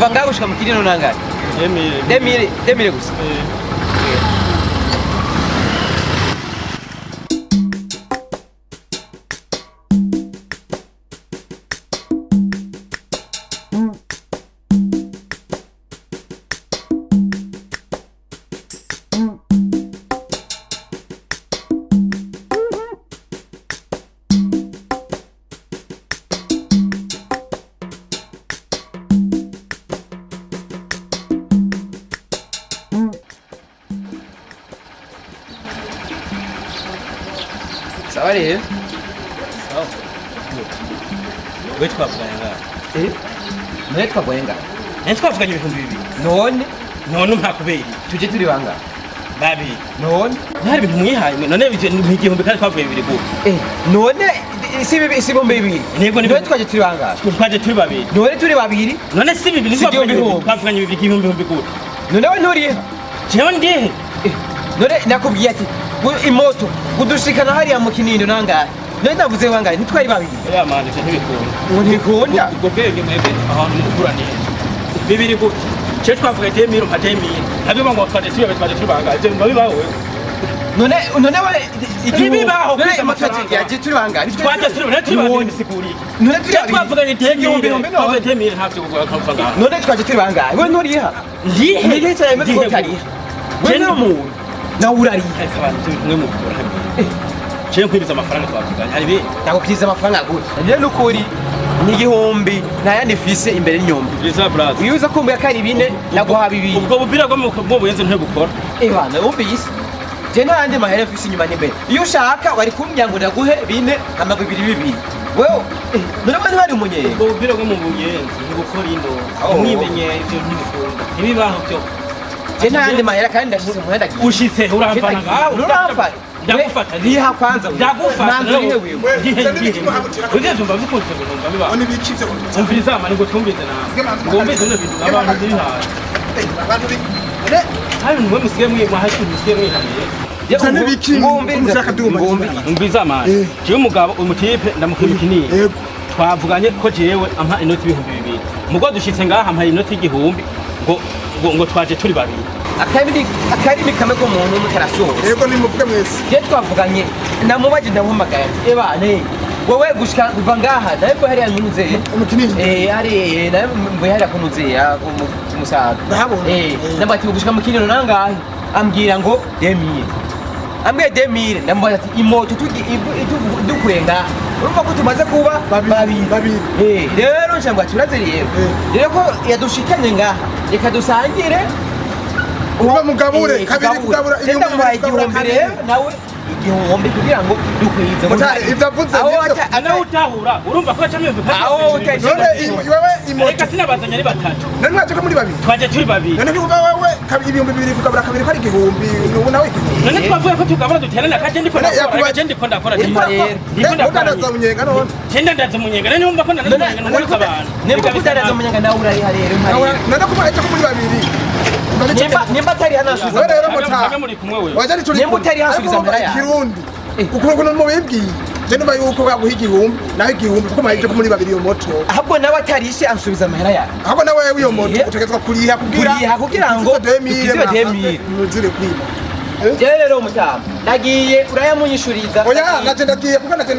kuva ngaho gushika mu Kinino nangahe? Demire gusa. Sawa rero. Sawa. Wewe twavuganye Mwe twagwenga. twavuganye ibihumbi bibiri. None ntakubera. tuje turi banga. Babiri. None Hari ibintu mwihaye none igihumbi kandi twavuye bibiri go. none si bombe bibiri. Nego None twaje turi banga. Twaje turi babiri. None turi babiri. None si bibiri Si igihumbi twavuganye bibiri igihumbi go. None we nturiha. Jewe ndihe. None nakubwiye ati imoto kudushikana hariya mu Kinindo nangahe. None ndavuze wangahe ntitwari babiri. Ya manje ntibikunda. Ntikunda. Ubwo bwenge mwebwe ahantu mukuranije. Bibiri go. Cyo twavuga demiro nka demiro. Ntabwo ngo twaje turi banga. Ivyo ngo bibaho wewe. None we Ibibaho none kwiza amafaranga. yaje turi banga. Twaje turi babiri sikuri. None turi babiri. Twavuganye demiro. Twavuga demiro ntavyo kugura kavuga. None twaje turi banga. We nturiha. Ndihe. Ndihe cyane mbe twotariha. We n'umuntu. Nawe urariha. Ariko abantu tumwe mu gukora. Cyo kwibiza amafaranga twavuganye. Hari be. Ndagukiriza amafaranga gute. Nje n'ukuri n'igihumbi nayandi fise imbere y'inyombe. Liza Braz. Iyo uza kumbuya kari bine naguha bibiri. Ubwo bubira bwo mu buyenze ntibukora. Bana wumvise. Je nandi mahera fise inyuma n'imbere. Iyo ushaka wari kumbya ngo ndaguhe bine ama bibiri. Wewe none ko ntari umunye. Ubwo bubira bwo mu buyenze ntibukora ino. Mwimenye ivyo ntibikunda. Ntibibaho byo. Je nandi mahera kandi ndashize muhenda. Ushitse uramfana ngaho. Uramfana. Ndagufata riha kwanza. Ndagufata. Nanzo rihe wewe. Uje tumba bikunze ngo biba. Oni bicitse ko. Umviriza mani ngo twumvize na. Ngombe zone bintu abantu biri ha. Abantu bi. Hayo mwe musige mwe mwahashi musige mwe haniye. Cyane biki ngombe nzaka duma. Umviriza mani. Jewe umugabo umutipe ndamukubikiniye. Yego. Twavuganye ko jewe ampa inoti ibihumbi bibiri. Mugo dushitse ngaha ampa inoti igihumbi ngo twaje turi babiri. Akari kame ko muntu mutarasohoza. Yego ni muvuge mwese. Je twavuganye namubaje ndamuhamagaye. Ebane wowe gushika kuva ngaha nabwo hari yanuze. Umukinini. Ari nawe mbo hari akunuze ya umusaga. Ndahabona. Nabati gushika mu Kinino nangahe ambwira ngo demire. Ambwiye demire ndamubaza ati imoto dukurenga. Urumva ko tumaze kuba babiri. Rero nshangwa turaze rero. Rero ko yadushikanye ngaha reka dusangire. Uba mugabure kabiri kugabura igihumbi rero nawe igihumbi kugira ngo dukwize ivyo avuze ana utahura urumva ko cyamwe aho utaje none wewe imoto reka sinabazanya ari batatu none mwaje ko muri babiri twaje turi babiri none bivuga wewe kabiri ibihumbi bibiri kugabura kabiri ko ari igihumbi ubu nawe igihumbi none twavuye ko tugabura duterana kaje ndiko ndakora udandaza munyenga none cyenda ndaza munyenga none numva ko ndandaza n'umuza abantu nemba kudandaza munyenga nawe uri rero none ko mwaje ko muri babiri nimba atari hanasubiza rero mutaha waje ari turi nimba utari hasubiza mbere ya kirundi ukuntu no mubibwiye je numva yuko baguha igihumbi nawe igihumbi kuko mwaje ko muri babiri iyo moto ahubwo nawe atarishe ansubiza amahera yawe ahubwo nawe iyo moto utegetswe kuriha kugira ngo dukize demire nuzire kwiba jewe rero mutama nagiye urayamunyishuriza oya naje ndagiye kuko naje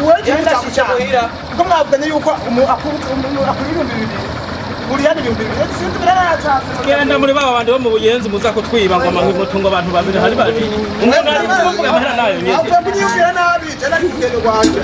weje ndashyimuhira kuko mwavuganye yuko akubibumbi bibiri Uriani ibihumbi bibiri sinzi biraratatse genda muri baba bandi bo mu buyenzi muza ko twiba ngo amahwi mutungo abantu babiri hari babiri umuntu ari kuvuga amahera nayo nyeze avuga kunyumvira nabi je nari kugenda kwanje